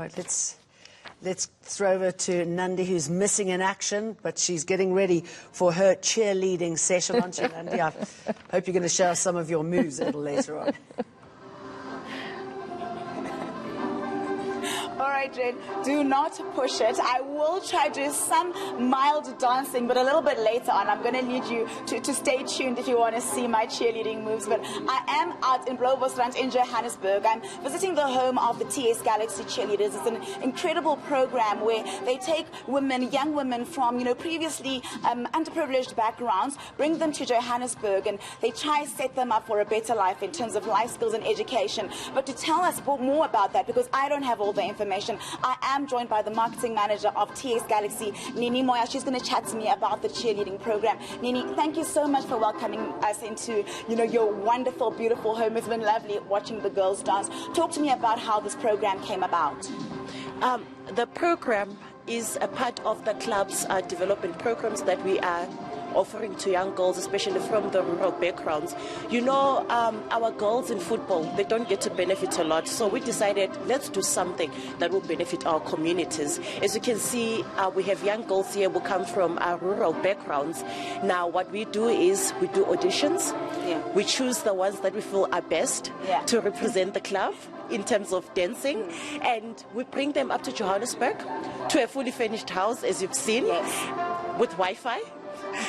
right, let's throw over to Nandi, who's missing in action, but she's getting ready for her cheerleading session, aren't you, Nandi? I hope you're going to show us some of your moves a little later on. All right, Jane, do not push it. I will try to do some mild dancing, but a little bit later on. I'm going to need you to stay tuned if you want to see my cheerleading moves. But I am out in Bloemfontein in Johannesburg. I'm visiting the home of the TS Galaxy Cheerleaders. It's an incredible program where they take women, young women from, previously underprivileged backgrounds, bring them to Johannesburg, and they try to set them up for a better life in terms of life skills and education. But to tell us more about that, because I don't have all the information, I am joined by the marketing manager of TS Galaxy, Nini Moya. She's going to chat to me about the cheerleading program. Nini, thank you so much for welcoming us into, your wonderful, beautiful home. It's been lovely watching the girls dance. Talk to me about how this program came about. The program is a part of the club's development programs that we are offering to young girls, especially from the rural backgrounds. Our girls in football, they don't get to benefit a lot, so we decided let's do something that will benefit our communities. As you can see, we have young girls here who come from rural backgrounds. Now what we do is we do auditions. We choose the ones that we feel are best to represent the club in terms of dancing, and we bring them up to Johannesburg to a fully furnished house, as you've seen, with Wi-Fi.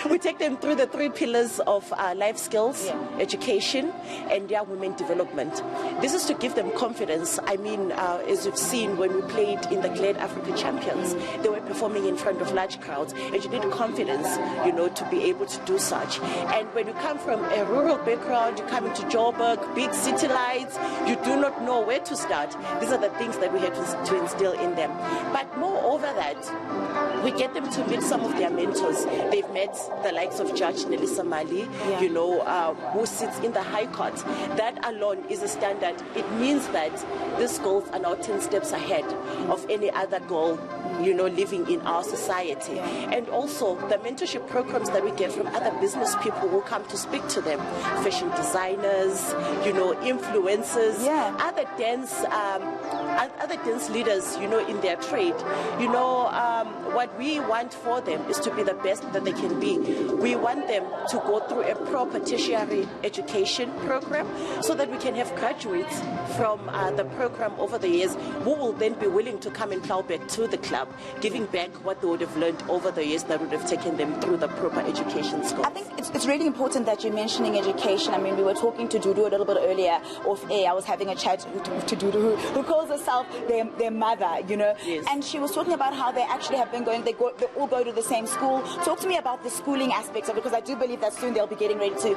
We take them through the 3 pillars of life skills, education, and young women development. This is to give them confidence. I mean, as you've seen when we played in the Glad Africa Champions, they were performing in front of large crowds, and you need confidence, to be able to do such. And when you come from a rural background, you come into Joburg, big city lights, you do not know where to start. These are the things that we have to instill in them. But moreover that, we get them to meet some of their mentors. They've met the likes of Judge Nelisa Mali, who sits in the High Court. That alone is a standard. It means that these girls are now 10 steps ahead of any other girl, living in our society. And also the mentorship programs that we get from other business people who come to speak to them, fashion designers, influencers, other dance leaders, in their trade. What we want for them is to be the best that they can be. We want them to go through a proper tertiary education program so that we can have graduates from the program over the years who will then be willing to come and plow back to the club, giving back what they would have learned over the years that would have taken them through the proper education schools. I think it's really important that you're mentioning education. I mean, we were talking to Dudu a little bit earlier off air. I was having a chat to Dudu, who calls herself their mother, Yes. And she was talking about how they actually have been going, they all go to the same school. Talk to me about the schooling aspects of it, because I do believe that soon they'll be getting ready to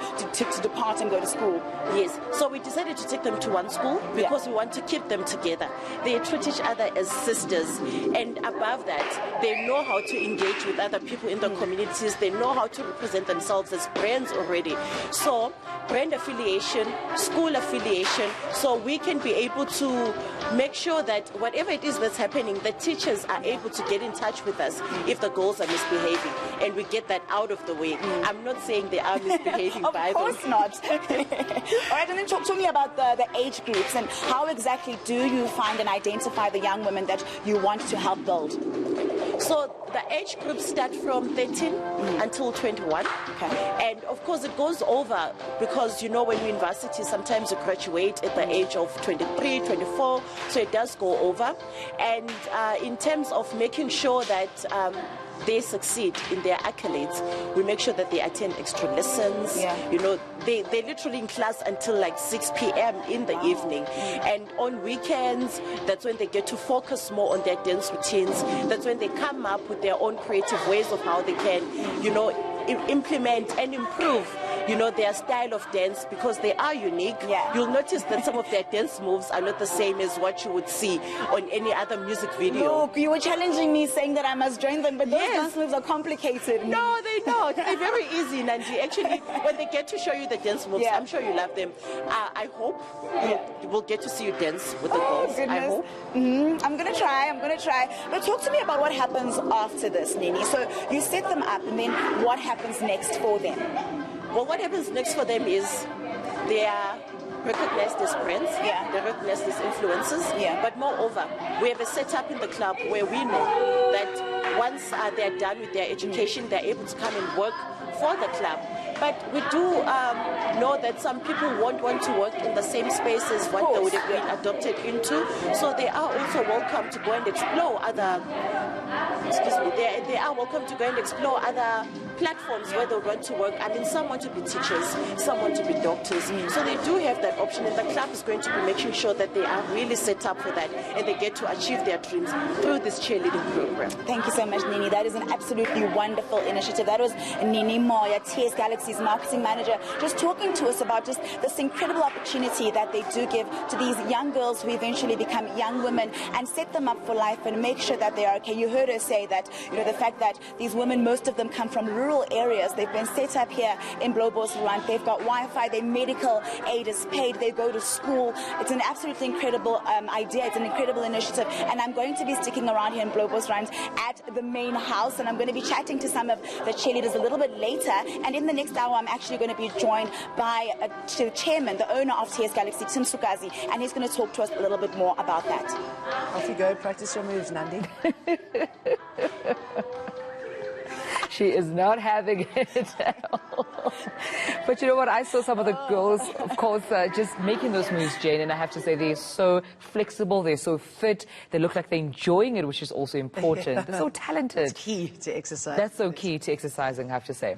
depart and go to school. Yes, so we decided to take them to one school because we want to keep them together. They treat each other as sisters, and above that, they know how to engage with other people in the communities. They know how to represent themselves as brands already. So brand affiliation, school affiliation, so we can be able to make sure that whatever it is that's happening, the teachers are able to get in touch with us if the girls are misbehaving, and we get that out of the way. I'm not saying they are misbehaving by them. Of course not. All right, and then talk to me about the age groups, and how exactly do you find and identify the young women that you want to help build? So the age groups start from 13 until 21. And of course it goes over because, when you're in university, sometimes you graduate at the age of 23, 24, so it does go over. And in terms of making sure that they succeed in their accolades, we make sure that they attend extra lessons. They're literally in class until like 6 p.m. in the evening. And on weekends, that's when they get to focus more on their dance routines. That's when they come up with their own creative ways of how they can, implement and improve their style of dance, because they are unique. You'll notice that some of their dance moves are not the same as what you would see on any other music video. Look, you were challenging me saying that I must join them, but those dance moves are complicated. No, they're not. They're very easy, Nandi. Actually, when they get to show you the dance moves, I'm sure you love them. I hope we'll get to see you dance with the girls. Goodness. I hope. I'm going to try. But talk to me about what happens after this, Nini. So you set them up, and then what happens next for them? Well, what happens next for them is they are recognized as friends, Yeah. they're recognized as influencers. Yeah. But moreover, we have a setup in the club where we know that once they're done with their education, they're able to come and work for the club. But we do know that some people won't want to work in the same space as what they would have been adopted into. So they are also welcome to go and explore other, they are welcome to go and explore other platforms where they want to work. I mean, some want to be teachers, some want to be doctors. So they do have that option, and the club is going to be making sure that they are really set up for that and they get to achieve their dreams through this cheerleading program. Thank you so much, Nini. That is an absolutely wonderful initiative. That was Nini Moya, TS Galaxy's marketing manager, just talking to us about just this incredible opportunity that they do give to these young girls who eventually become young women and set them up for life and make sure that they are okay. You heard her say that, you know, the fact that these women, most of them come from rural areas. They've been set up here in Blauboschrand. They've got Wi-Fi. Their medical aid is paid. They go to school. It's an absolutely incredible idea. It's an incredible initiative. And I'm going to be sticking around here in Blauboschrand at the main house, and I'm going to be chatting to some of the cheerleaders a little bit later. And in the next hour, I'm actually going to be joined by the chairman, the owner of TS Galaxy, Tim Sukazi, and he's going to talk to us a little bit more about that. Off you go. Practice your moves, Nandi. She is not having it at all. But you know what? I saw some of the girls, of course, just making those moves, Jane, and I have to say they're so flexible, they're so fit, they look like they're enjoying it, which is also important. They're so talented. It's key to exercise. That's so key to exercising, I have to say.